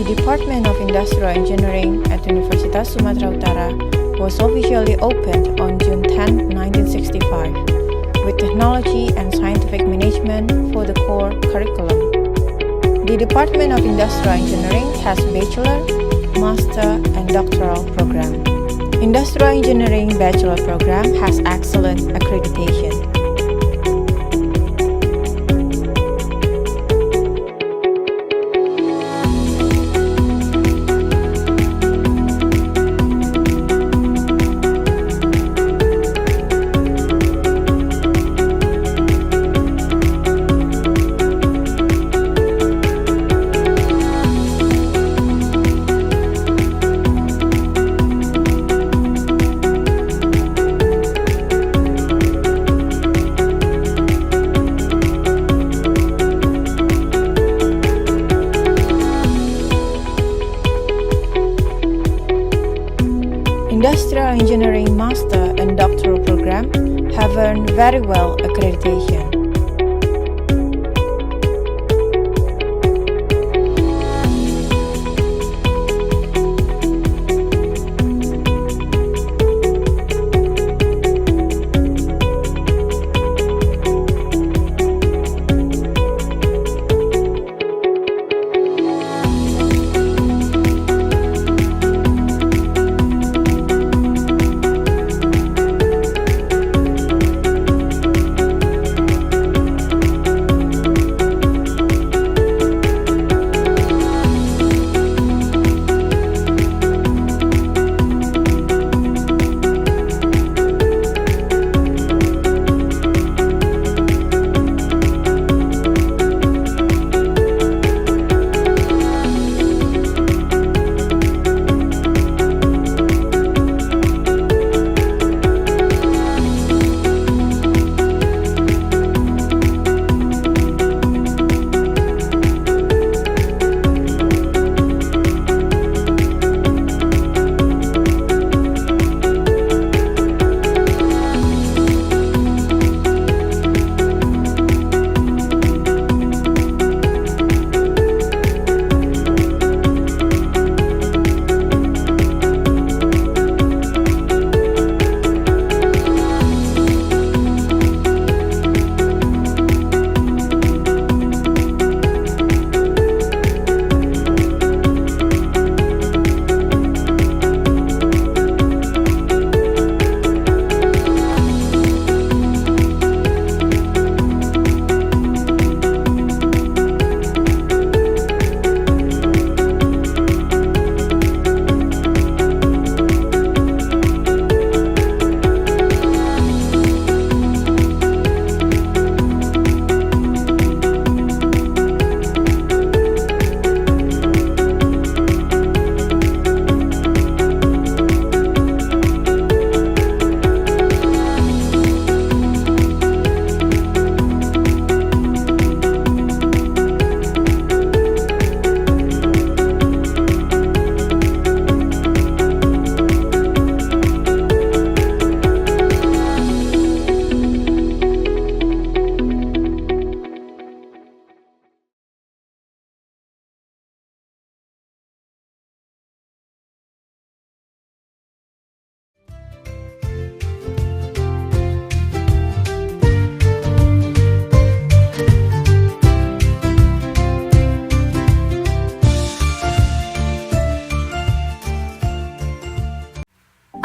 Department of Industrial Engineering at Universitas Sumatera Utara was officially opened on June 10, 1965, with technology and scientific management for the core curriculum. The Department of Industrial Engineering has bachelor, master, and doctoral program. Industrial Engineering Bachelor Program has excellent accreditation. Industrial Engineering Master and Doctoral Program have earned very well accreditation.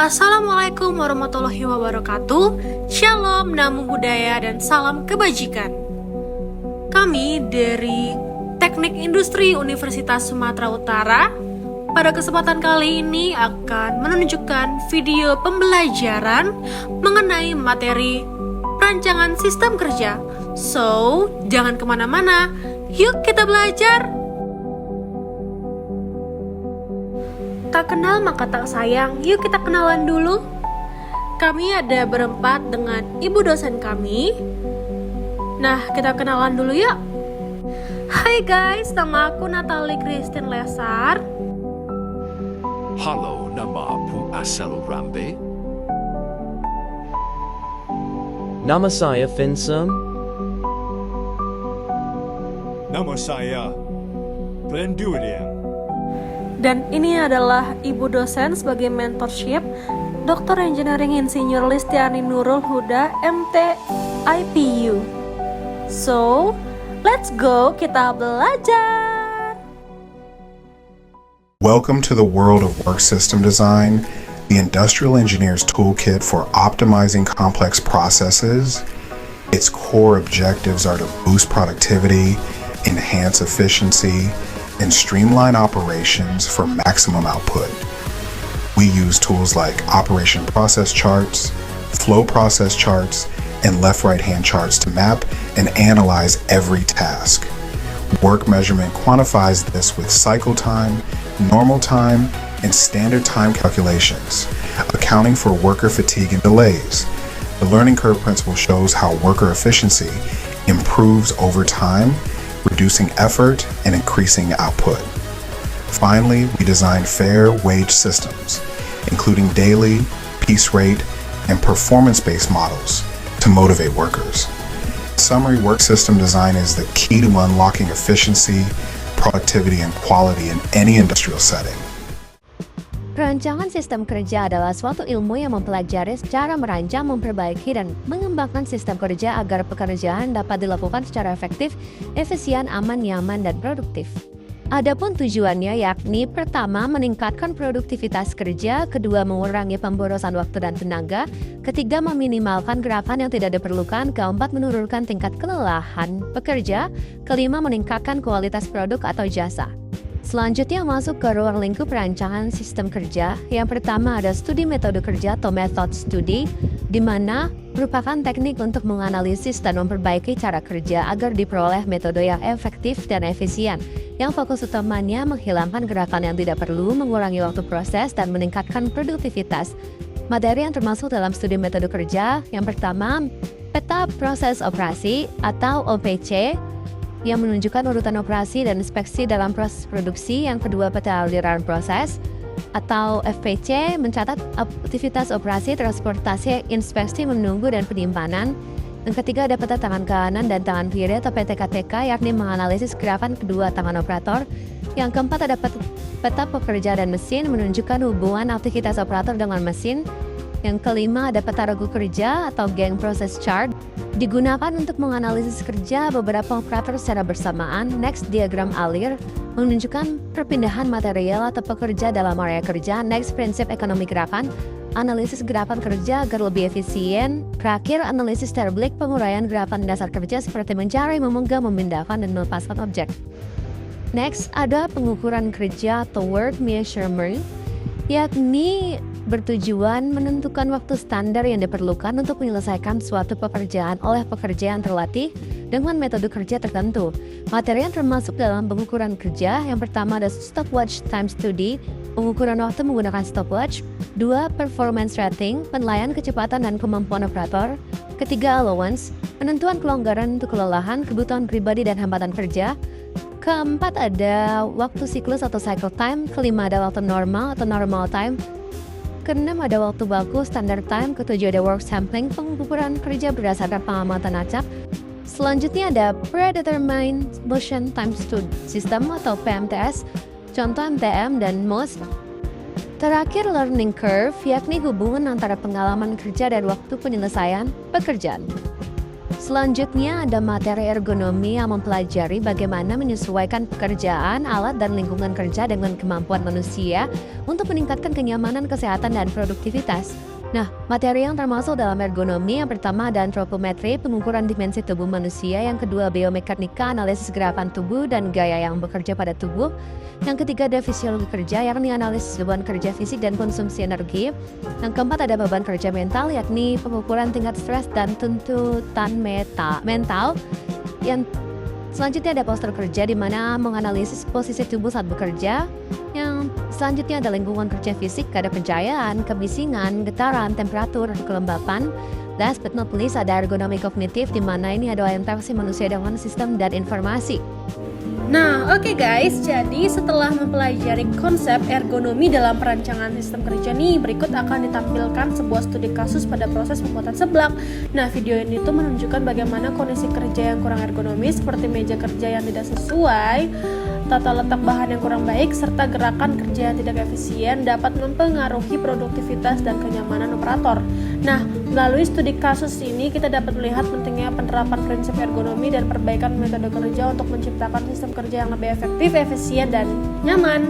Assalamualaikum warahmatullahi wabarakatuh. Shalom, namo buddhaya, dan salam kebajikan. Kami dari Teknik Industri Universitas Sumatera Utara pada kesempatan kali ini akan menunjukkan video pembelajaran mengenai materi perancangan sistem kerja. So, jangan kemana-mana, yuk kita belajar. Tak kenal maka tak sayang, yuk kita kenalan dulu. Kami ada berempat dengan ibu dosen kami. Nah, kita kenalan dulu yuk. Hai guys, nama aku Natalie Christine Lesar. Halo, nama aku Asel Rambe. Nama saya Vincent. Nama saya Glenn Dulian. Dan ini adalah ibu dosen sebagai mentorship Dr. Engineering Insinyur Listiani Nurul Huda, MT IPU. So, let's go, kita belajar! Welcome to the world of work system design, the industrial engineer's toolkit for optimizing complex processes. Its core objectives are to boost productivity, enhance efficiency, and streamline operations for maximum output. We use tools like operation process charts, flow process charts, and left-right-hand charts to map and analyze every task. Work measurement quantifies this with cycle time, normal time, and standard time calculations, accounting for worker fatigue and delays. The learning curve principle shows how worker efficiency improves over time, reducing effort and increasing output. Finally, we design fair wage systems, including daily, piece rate, and performance-based models to motivate workers. In summary, work system design is the key to unlocking efficiency, productivity, and quality in any industrial setting. Perancangan sistem kerja adalah suatu ilmu yang mempelajari cara merancang, memperbaiki, dan mengembangkan sistem kerja agar pekerjaan dapat dilakukan secara efektif, efisien, aman, nyaman, dan produktif. Adapun tujuannya yakni pertama, meningkatkan produktivitas kerja, kedua, mengurangi pemborosan waktu dan tenaga, ketiga, meminimalkan gerakan yang tidak diperlukan, keempat, menurunkan tingkat kelelahan pekerja, kelima, meningkatkan kualitas produk atau jasa. Selanjutnya masuk ke ruang lingkup perancangan sistem kerja. Yang pertama ada studi metode kerja atau method study, di mana merupakan teknik untuk menganalisis dan memperbaiki cara kerja agar diperoleh metode yang efektif dan efisien, yang fokus utamanya menghilangkan gerakan yang tidak perlu, mengurangi waktu proses, dan meningkatkan produktivitas. Materi yang termasuk dalam studi metode kerja, yang pertama, peta proses operasi atau OPC, yang menunjukkan urutan operasi dan inspeksi dalam proses produksi. Yang kedua, peta aliran proses atau FPC, mencatat aktivitas operasi, transportasi, inspeksi, menunggu, dan penyimpanan. Yang ketiga, ada peta tangan kanan dan tangan kiri atau PTKTK, yakni menganalisis gerakan kedua tangan operator. Yang keempat, ada peta pekerja dan mesin, menunjukkan hubungan aktivitas operator dengan mesin. Yang kelima, ada peta regu kerja atau gang process chart, digunakan untuk menganalisis kerja beberapa operator secara bersamaan. Next, diagram alir, menunjukkan perpindahan material atau pekerja dalam area kerja. Next, prinsip ekonomi gerakan, analisis gerakan kerja agar lebih efisien. Terakhir, analisis terbalik, penguraian gerakan dasar kerja seperti mencari, memegang, memindahkan, dan melepaskan objek. Next, ada pengukuran kerja atau work measurement, yakni bertujuan menentukan waktu standar yang diperlukan untuk menyelesaikan suatu pekerjaan oleh pekerja yang terlatih dengan metode kerja tertentu. Materi yang termasuk dalam pengukuran kerja, yang pertama ada stopwatch time study, pengukuran waktu menggunakan stopwatch. Dua, performance rating, penilaian kecepatan dan kemampuan operator. Ketiga, allowance, penentuan kelonggaran untuk kelelahan, kebutuhan pribadi, dan hambatan kerja. Keempat, ada waktu siklus atau cycle time. Kelima, ada waktu normal atau normal time. Keenam, ada waktu baku standard time. Ketujuh, ada work sampling, pengukuran kerja berdasarkan pengamatan acak. Selanjutnya ada predetermined motion time system atau PMTS, contoh MTM dan MOS. Terakhir, learning curve, yakni hubungan antara pengalaman kerja dan waktu penyelesaian pekerjaan. Selanjutnya ada materi ergonomi yang mempelajari bagaimana menyesuaikan pekerjaan, alat, dan lingkungan kerja dengan kemampuan manusia untuk meningkatkan kenyamanan, kesehatan, dan produktivitas. Nah, materi yang termasuk dalam ergonomi, yang pertama ada antropometri, pengukuran dimensi tubuh manusia. Yang kedua, biomekanika, analisis gerakan tubuh dan gaya yang bekerja pada tubuh. Yang ketiga, ada fisiologi kerja, yakni analisis beban kerja fisik dan konsumsi energi. Yang keempat, ada beban kerja mental, yakni pengukuran tingkat stres dan tuntutan mental. Yang selanjutnya ada postur kerja, di mana menganalisis posisi tubuh saat bekerja. Yang selanjutnya ada lingkungan kerja fisik, ada pencahayaan, kemisingan, getaran, temperatur, kelembapan. Last but not least, ada ergonomi kognitif, di mana ini adalah interaksi manusia dengan sistem dan informasi. Nah, oke guys, jadi setelah mempelajari konsep ergonomi dalam perancangan sistem kerja nih, berikut akan ditampilkan sebuah studi kasus pada proses pembuatan seblak. Nah, video ini tuh menunjukkan bagaimana kondisi kerja yang kurang ergonomis seperti meja kerja yang tidak sesuai, tata letak bahan yang kurang baik, serta gerakan kerja yang tidak efisien dapat mempengaruhi produktivitas dan kenyamanan operator. Nah, melalui studi kasus ini kita dapat melihat pentingnya penerapan prinsip ergonomi dan perbaikan metode kerja untuk menciptakan sistem kerja yang lebih efektif, efisien, dan nyaman.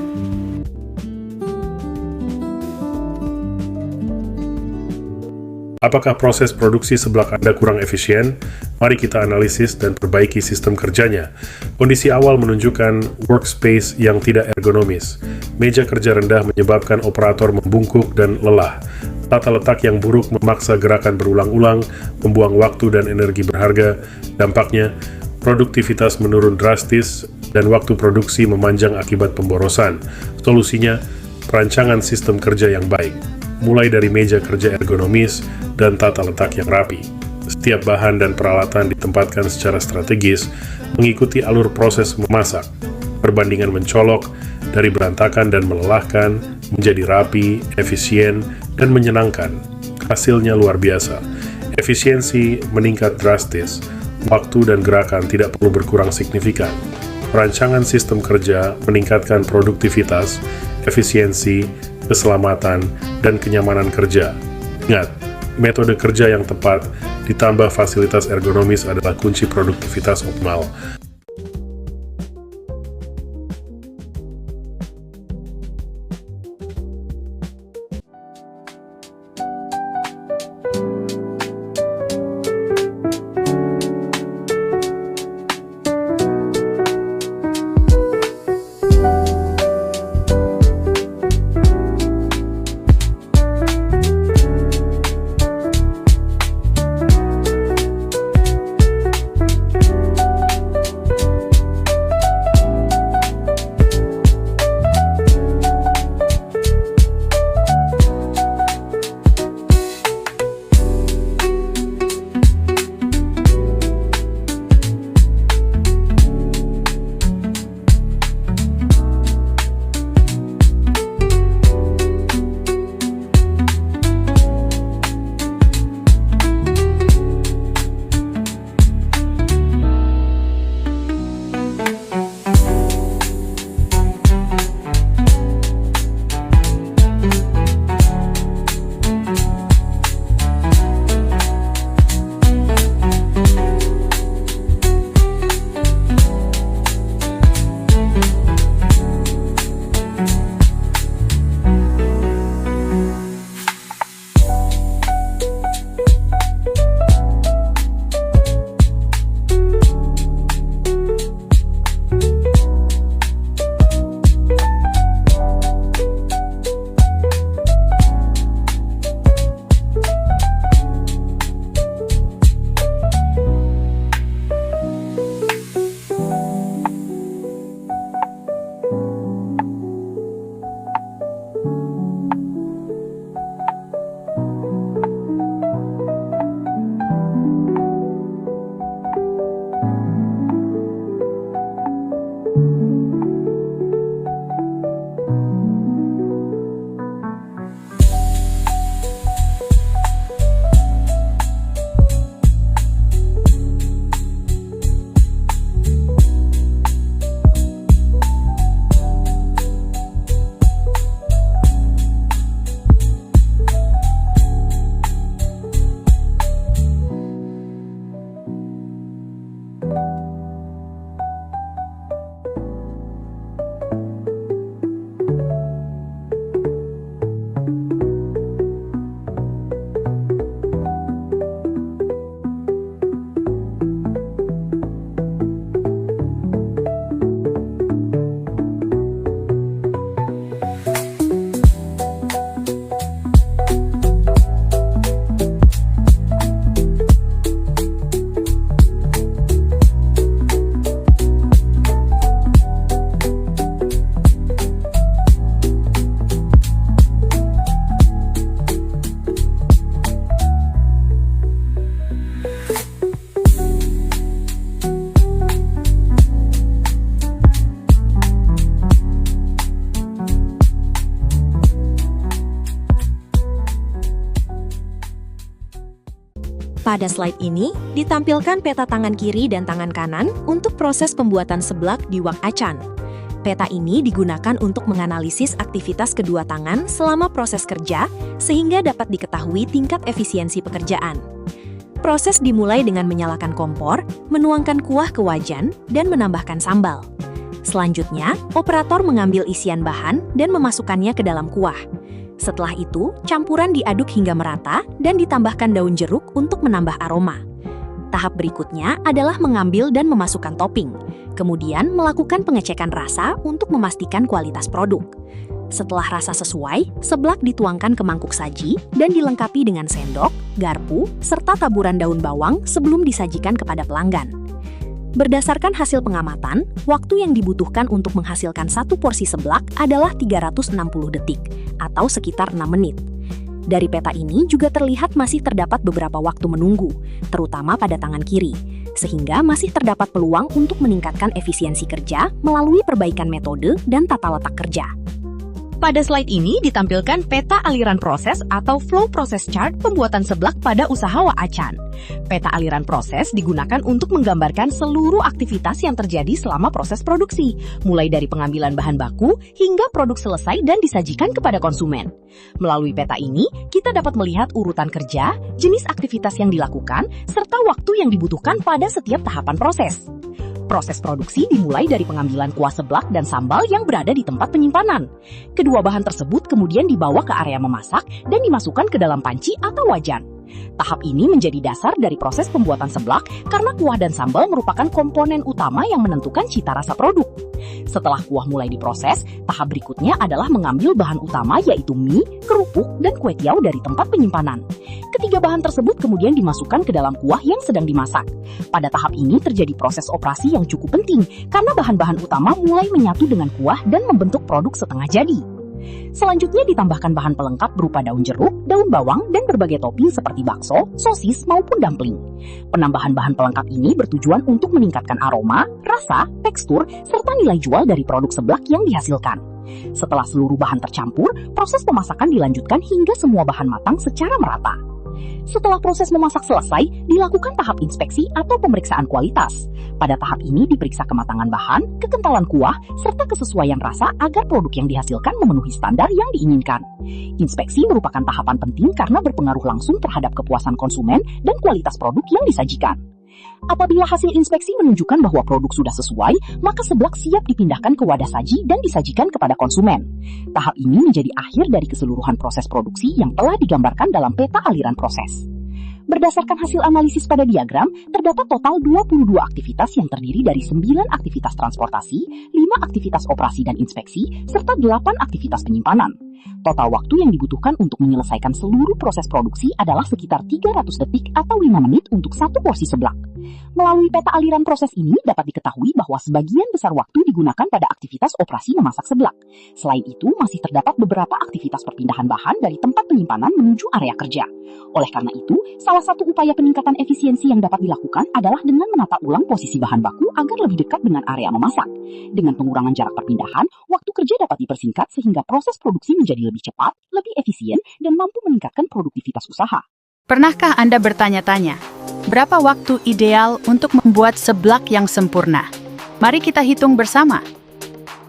Apakah proses produksi seblak Anda kurang efisien? Mari kita analisis dan perbaiki sistem kerjanya. Kondisi awal menunjukkan workspace yang tidak ergonomis. Meja kerja rendah menyebabkan operator membungkuk dan lelah. Tata letak yang buruk memaksa gerakan berulang-ulang, membuang waktu dan energi berharga. Dampaknya, produktivitas menurun drastis dan waktu produksi memanjang akibat pemborosan. Solusinya, perancangan sistem kerja yang baik, mulai dari meja kerja ergonomis dan tata letak yang rapi. Setiap bahan dan peralatan ditempatkan secara strategis, mengikuti alur proses memasak. Perbandingan mencolok dari berantakan dan melelahkan menjadi rapi, efisien, dan menyenangkan. Hasilnya luar biasa. Efisiensi meningkat drastis. Waktu dan gerakan tidak perlu berkurang signifikan. Perancangan sistem kerja meningkatkan produktivitas, efisiensi, keselamatan, dan kenyamanan kerja. Ingat, metode kerja yang tepat ditambah fasilitas ergonomis adalah kunci produktivitas optimal. Pada slide ini, ditampilkan peta tangan kiri dan tangan kanan untuk proses pembuatan seblak di wak acan. Peta ini digunakan untuk menganalisis aktivitas kedua tangan selama proses kerja, sehingga dapat diketahui tingkat efisiensi pekerjaan. Proses dimulai dengan menyalakan kompor, menuangkan kuah ke wajan, dan menambahkan sambal. Selanjutnya, operator mengambil isian bahan dan memasukkannya ke dalam kuah. Setelah itu, campuran diaduk hingga merata dan ditambahkan daun jeruk untuk menambah aroma. Tahap berikutnya adalah mengambil dan memasukkan topping, kemudian melakukan pengecekan rasa untuk memastikan kualitas produk. Setelah rasa sesuai, seblak dituangkan ke mangkuk saji dan dilengkapi dengan sendok, garpu, serta taburan daun bawang sebelum disajikan kepada pelanggan. Berdasarkan hasil pengamatan, waktu yang dibutuhkan untuk menghasilkan satu porsi seblak adalah 360 detik, atau sekitar 6 menit. Dari peta ini juga terlihat masih terdapat beberapa waktu menunggu, terutama pada tangan kiri, sehingga masih terdapat peluang untuk meningkatkan efisiensi kerja melalui perbaikan metode dan tata letak kerja. Pada slide ini ditampilkan peta aliran proses atau flow process chart pembuatan seblak pada usaha wak acan. Peta aliran proses digunakan untuk menggambarkan seluruh aktivitas yang terjadi selama proses produksi, mulai dari pengambilan bahan baku hingga produk selesai dan disajikan kepada konsumen. Melalui peta ini, kita dapat melihat urutan kerja, jenis aktivitas yang dilakukan, serta waktu yang dibutuhkan pada setiap tahapan proses. Proses produksi dimulai dari pengambilan kuah seblak dan sambal yang berada di tempat penyimpanan. Kedua bahan tersebut kemudian dibawa ke area memasak dan dimasukkan ke dalam panci atau wajan. Tahap ini menjadi dasar dari proses pembuatan seblak karena kuah dan sambal merupakan komponen utama yang menentukan cita rasa produk. Setelah kuah mulai diproses, tahap berikutnya adalah mengambil bahan utama yaitu mie, kerupuk, dan kue tiaw dari tempat penyimpanan. Ketiga bahan tersebut kemudian dimasukkan ke dalam kuah yang sedang dimasak. Pada tahap ini terjadi proses operasi yang cukup penting karena bahan-bahan utama mulai menyatu dengan kuah dan membentuk produk setengah jadi. Selanjutnya ditambahkan bahan pelengkap berupa daun jeruk, daun bawang, dan berbagai topping seperti bakso, sosis, maupun dumpling. Penambahan bahan pelengkap ini bertujuan untuk meningkatkan aroma, rasa, tekstur, serta nilai jual dari produk seblak yang dihasilkan. Setelah seluruh bahan tercampur, proses pemasakan dilanjutkan hingga semua bahan matang secara merata. Setelah proses memasak selesai, dilakukan tahap inspeksi atau pemeriksaan kualitas. Pada tahap ini diperiksa kematangan bahan, kekentalan kuah, serta kesesuaian rasa agar produk yang dihasilkan memenuhi standar yang diinginkan. Inspeksi merupakan tahapan penting karena berpengaruh langsung terhadap kepuasan konsumen dan kualitas produk yang disajikan. Apabila hasil inspeksi menunjukkan bahwa produk sudah sesuai, maka seblak siap dipindahkan ke wadah saji dan disajikan kepada konsumen. Tahap ini menjadi akhir dari keseluruhan proses produksi yang telah digambarkan dalam peta aliran proses. Berdasarkan hasil analisis pada diagram, terdapat total 22 aktivitas yang terdiri dari 9 aktivitas transportasi, 5 aktivitas operasi dan inspeksi, serta 8 aktivitas penyimpanan. Total waktu yang dibutuhkan untuk menyelesaikan seluruh proses produksi adalah sekitar 300 detik atau 5 menit untuk satu porsi seblak. Melalui peta aliran proses ini dapat diketahui bahwa sebagian besar waktu digunakan pada aktivitas operasi memasak seblak. Selain itu, masih terdapat beberapa aktivitas perpindahan bahan dari tempat penyimpanan menuju area kerja. Oleh karena itu, salah satu upaya peningkatan efisiensi yang dapat dilakukan adalah dengan menata ulang posisi bahan baku agar lebih dekat dengan area memasak. Dengan pengurangan jarak perpindahan, waktu kerja dapat dipersingkat sehingga proses produksi menjadi lebih cepat, lebih efisien, dan mampu meningkatkan produktivitas usaha. Pernahkah Anda bertanya-tanya, berapa waktu ideal untuk membuat seblak yang sempurna? Mari kita hitung bersama.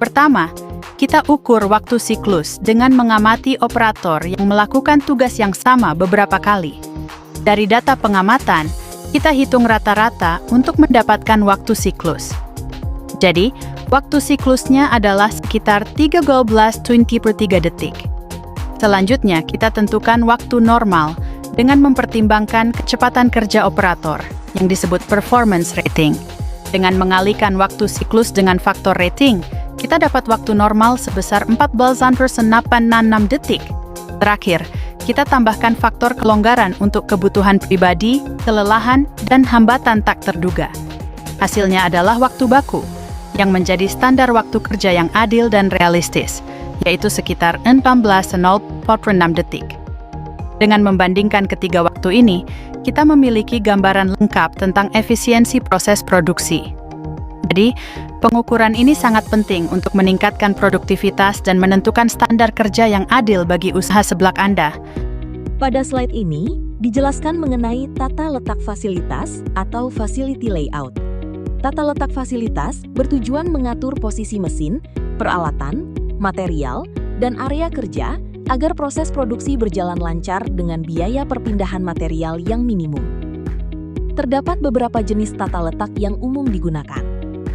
Pertama, kita ukur waktu siklus dengan mengamati operator yang melakukan tugas yang sama beberapa kali. Dari data pengamatan, kita hitung rata-rata untuk mendapatkan waktu siklus. Jadi, waktu siklusnya adalah sekitar 3:12:20 detik. Selanjutnya, kita tentukan waktu normal dengan mempertimbangkan kecepatan kerja operator yang disebut performance rating. Dengan mengalihkan waktu siklus dengan faktor rating, kita dapat waktu normal sebesar 14,866 detik. Terakhir, kita tambahkan faktor kelonggaran untuk kebutuhan pribadi, kelelahan, dan hambatan tak terduga. Hasilnya adalah waktu baku, yang menjadi standar waktu kerja yang adil dan realistis, yaitu sekitar 14,046 detik. Dengan membandingkan ketiga waktu ini, kita memiliki gambaran lengkap tentang efisiensi proses produksi. Jadi, pengukuran ini sangat penting untuk meningkatkan produktivitas dan menentukan standar kerja yang adil bagi usaha seblak Anda. Pada slide ini, dijelaskan mengenai tata letak fasilitas atau facility layout. Tata letak fasilitas bertujuan mengatur posisi mesin, peralatan, material, dan area kerja agar proses produksi berjalan lancar dengan biaya perpindahan material yang minimum. Terdapat beberapa jenis tata letak yang umum digunakan.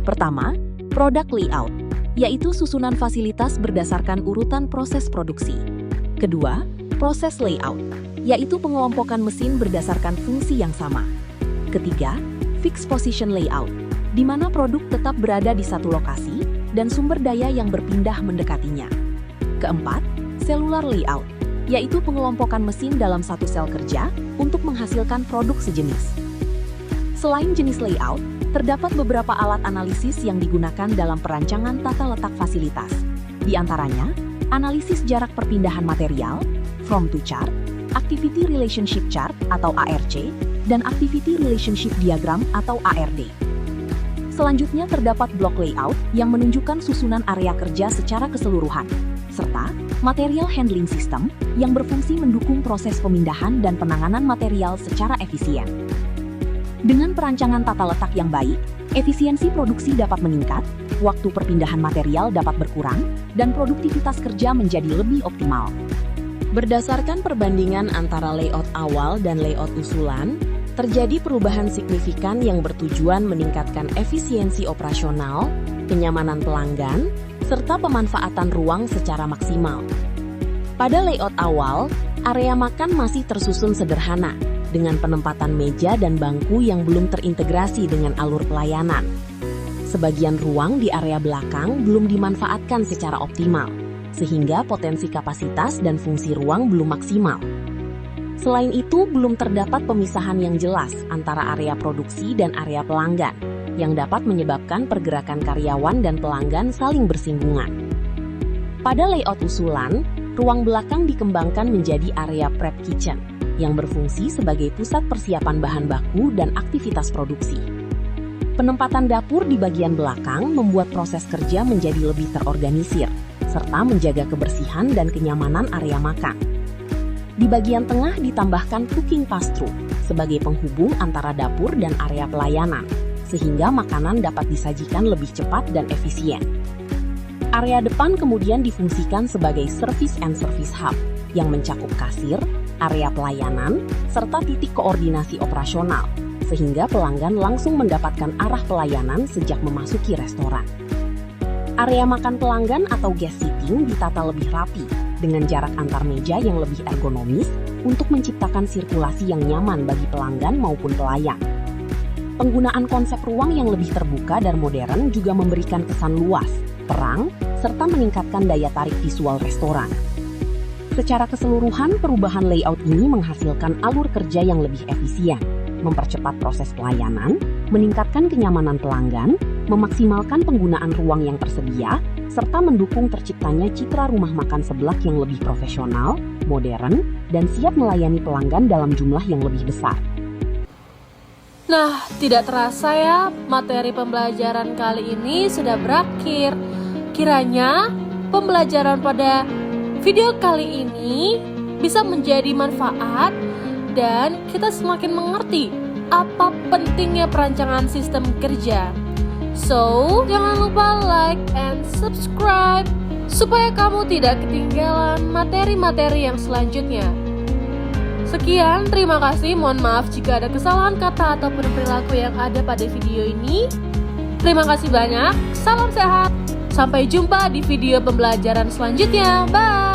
Pertama, product layout, yaitu susunan fasilitas berdasarkan urutan proses produksi. Kedua, process layout, yaitu pengelompokan mesin berdasarkan fungsi yang sama. Ketiga, fixed position layout, di mana produk tetap berada di satu lokasi dan sumber daya yang berpindah mendekatinya. Keempat, cellular layout, yaitu pengelompokan mesin dalam satu sel kerja untuk menghasilkan produk sejenis. Selain jenis layout, terdapat beberapa alat analisis yang digunakan dalam perancangan tata letak fasilitas. Di antaranya, analisis jarak perpindahan material, from to chart, activity relationship chart atau ARC, dan activity relationship diagram atau ARD. Selanjutnya terdapat block layout yang menunjukkan susunan area kerja secara keseluruhan, serta material handling system yang berfungsi mendukung proses pemindahan dan penanganan material secara efisien. Dengan perancangan tata letak yang baik, efisiensi produksi dapat meningkat, waktu perpindahan material dapat berkurang, dan produktivitas kerja menjadi lebih optimal. Berdasarkan perbandingan antara layout awal dan layout usulan, terjadi perubahan signifikan yang bertujuan meningkatkan efisiensi operasional, kenyamanan pelanggan, serta pemanfaatan ruang secara maksimal. Pada layout awal, area makan masih tersusun sederhana, dengan penempatan meja dan bangku yang belum terintegrasi dengan alur pelayanan. Sebagian ruang di area belakang belum dimanfaatkan secara optimal, sehingga potensi kapasitas dan fungsi ruang belum maksimal. Selain itu, belum terdapat pemisahan yang jelas antara area produksi dan area pelanggan, yang dapat menyebabkan pergerakan karyawan dan pelanggan saling bersinggungan. Pada layout usulan, ruang belakang dikembangkan menjadi area prep kitchen, yang berfungsi sebagai pusat persiapan bahan baku dan aktivitas produksi. Penempatan dapur di bagian belakang membuat proses kerja menjadi lebih terorganisir, serta menjaga kebersihan dan kenyamanan area makan. Di bagian tengah ditambahkan cooking pass-through sebagai penghubung antara dapur dan area pelayanan, sehingga makanan dapat disajikan lebih cepat dan efisien. Area depan kemudian difungsikan sebagai service and service hub yang mencakup kasir, area pelayanan, serta titik koordinasi operasional, sehingga pelanggan langsung mendapatkan arah pelayanan sejak memasuki restoran. Area makan pelanggan atau guest sitting ditata lebih rapi, dengan jarak antar meja yang lebih ergonomis untuk menciptakan sirkulasi yang nyaman bagi pelanggan maupun pelayan. Penggunaan konsep ruang yang lebih terbuka dan modern juga memberikan kesan luas, terang, serta meningkatkan daya tarik visual restoran. Secara keseluruhan, perubahan layout ini menghasilkan alur kerja yang lebih efisien, mempercepat proses pelayanan, meningkatkan kenyamanan pelanggan, memaksimalkan penggunaan ruang yang tersedia, serta mendukung terciptanya citra rumah makan seblak yang lebih profesional, modern, dan siap melayani pelanggan dalam jumlah yang lebih besar. Nah, tidak terasa ya, materi pembelajaran kali ini sudah berakhir. Kiranya pembelajaran pada video kali ini bisa menjadi manfaat dan kita semakin mengerti apa pentingnya perancangan sistem kerja. So, jangan lupa like and subscribe supaya kamu tidak ketinggalan materi-materi yang selanjutnya. Sekian, terima kasih. Mohon maaf jika ada kesalahan kata ataupun perilaku yang ada pada video ini. Terima kasih banyak. Salam sehat. Sampai jumpa di video pembelajaran selanjutnya. Bye.